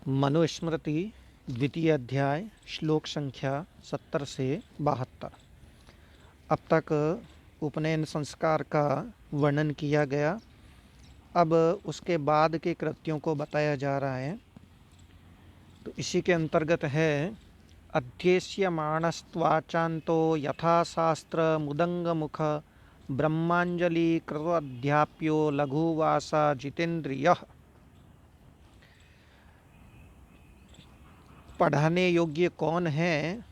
मनुस्मृति द्वितीय अध्याय श्लोक संख्या 70 से 72। अब तक उपनयन संस्कार का वर्णन किया गया। अब उसके बाद के कृत्यों को बताया जा रहा है। तो इसी के अंतर्गत है अध्येष्यमाणस्त्वाचान्तो यथा शास्त्र मुदंग मुख ब्रह्मांजलि कृतोऽध्याप्यो लघुवासा जितेन्द्रियः। पढ़ाने योग्य कौन है,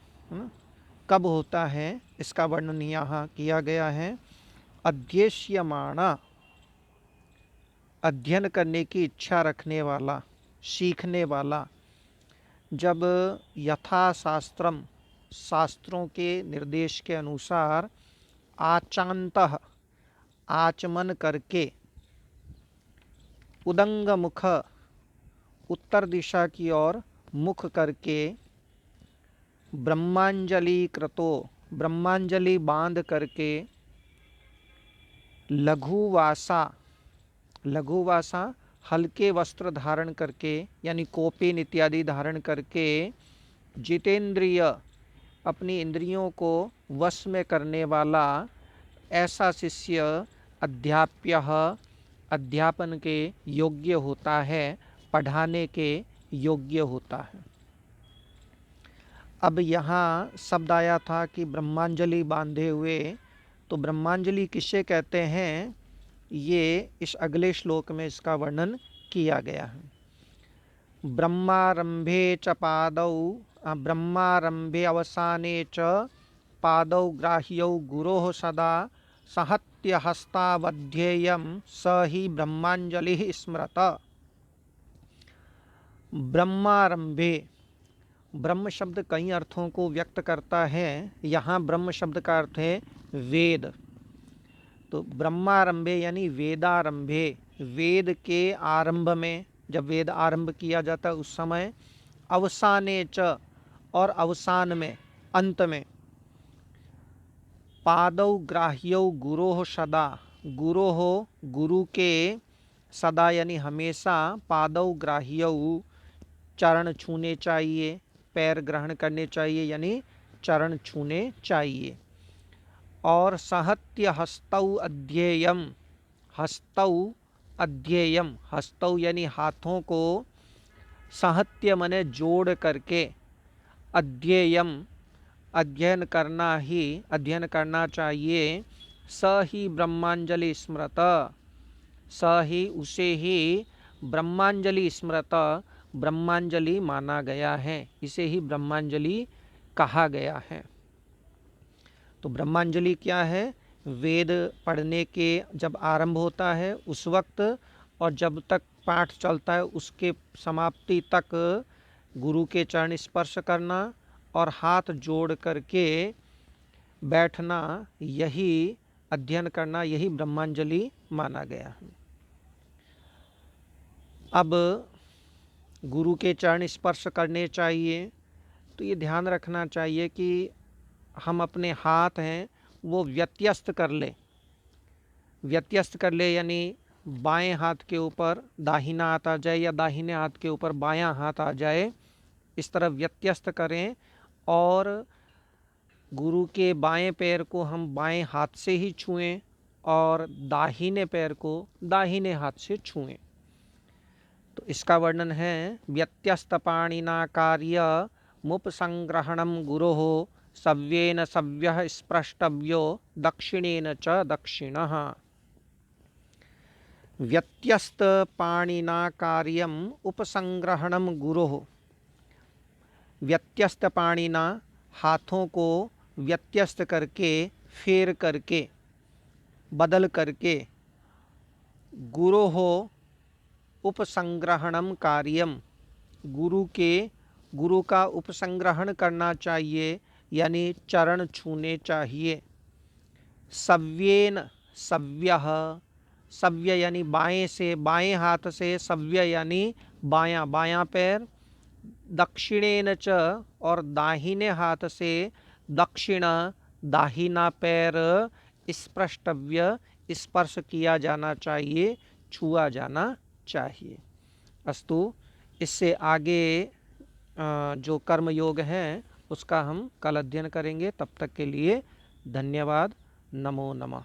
कब होता है, इसका वर्णन यहाँ किया गया है। अध्येष्यमाणा, अध्ययन करने की इच्छा रखने वाला, सीखने वाला, जब यथा शास्त्रम, शास्त्रों के निर्देश के अनुसार, आचान्तः, आचमन करके, उदंग मुख, उत्तर दिशा की ओर मुख करके, ब्रह्मांजलि कृतो, ब्रह्मांजलि बांध करके, लघुवासा, लघुवासा हल्के वस्त्र धारण करके यानी कौपीन इत्यादि धारण करके, जितेंद्रिय, अपनी इंद्रियों को वश में करने वाला ऐसा शिष्य अध्याप्य, अध्यापन के योग्य होता है, पढ़ाने के योग्य होता है। अब यहाँ शब्द आया था कि ब्रह्मांजलि बांधे हुए, तो ब्रह्मांजलि किसे कहते हैं, ये इस अगले श्लोक में इसका वर्णन किया गया है। ब्रह्मारंभे च पादौ, ब्रह्मारंभे अवसाने च पादौ ग्राह्यौ गुरोः सदा सहत्य हस्तावध्येयं स ही ब्रह्मांजलि स्मृत। ब्रह्मारंभे, ब्रह्म शब्द कई अर्थों को व्यक्त करता है। यहाँ ब्रह्म शब्द का अर्थ है वेद। तो ब्रह्मारंभे यानी वेदारंभे, वेद के आरंभ में, जब वेद आरंभ किया जाता है उस समय, अवसाने च, और अवसान में, अंत में, पादौ ग्राह्यौ गुरोः सदा, गुरोः, गुरु के, सदा यानी हमेशा, पादौ ग्राह्यौ, चरण छूने चाहिए, पैर ग्रहण करने चाहिए यानी चरण छूने चाहिए। और सहत्य हस्तौ अध्येयम, हस्तौ अध्येयम, हस्तौ यानी हाथों को, सहत्य मने जोड़ करके, अध्येयम अध्ययन करना ही, अध्ययन करना चाहिए। स ही ब्रह्मांजलि स्मृत, स ही, उसे ही, ब्रह्मांजलि स्मृत, ब्रह्मांजलि माना गया है, इसे ही ब्रह्मांजलि कहा गया है। तो ब्रह्मांजलि क्या है, वेद पढ़ने के जब आरंभ होता है उस वक्त, और जब तक पाठ चलता है उसके समाप्ति तक गुरु के चरण स्पर्श करना और हाथ जोड़ करके बैठना, यही अध्ययन करना, यही ब्रह्मांजलि माना गया है। अब गुरु के चरण स्पर्श करने चाहिए, तो ये ध्यान रखना चाहिए कि हम अपने हाथ हैं वो व्यत्यस्त कर ले, व्यत्यस्त कर ले यानी बाएं हाथ के ऊपर दाहिना हाथ आ जाए या दाहिने हाथ के ऊपर बायां हाथ आ जाए, इस तरह व्यत्यस्त करें। और गुरु के बाएं पैर को हम बाएं हाथ से ही छुएं और दाहिने पैर को दाहिने हाथ से छुएं। तो इसका वर्णन है, व्यत्यस्त पाणिना कार्य मुपसंग्रहणम गुरोः सव्येन सव्यः स्पृष्टव्यो दक्षिणेन च दक्षिणः। व्यत्यस्त पाणिना कार्यम उपसंग्रहणम गुरोः, व्यत्यस्त पाणिना, हाथों को व्यत्यस्त करके, फेर करके, बदल करके, गुरोः उपसंग्रहणम कार्यम, गुरु के, गुरु का उपसंग्रहण करना चाहिए यानी चरण छूने चाहिए। सव्येन, सव्यः, सव्य यानी बाएं से, बाएं हाथ से, सव्य यानी बायां, बायां पैर, दक्षिणेन च, और दाहिने हाथ से दक्षिण, दाहिना पैर, स्पृष्टव्य, स्पर्श किया जाना चाहिए, छुआ जाना चाहिए। अस्तु, इससे आगे जो कर्म योग है उसका हम कल अध्ययन करेंगे। तब तक के लिए धन्यवाद। नमो नमः।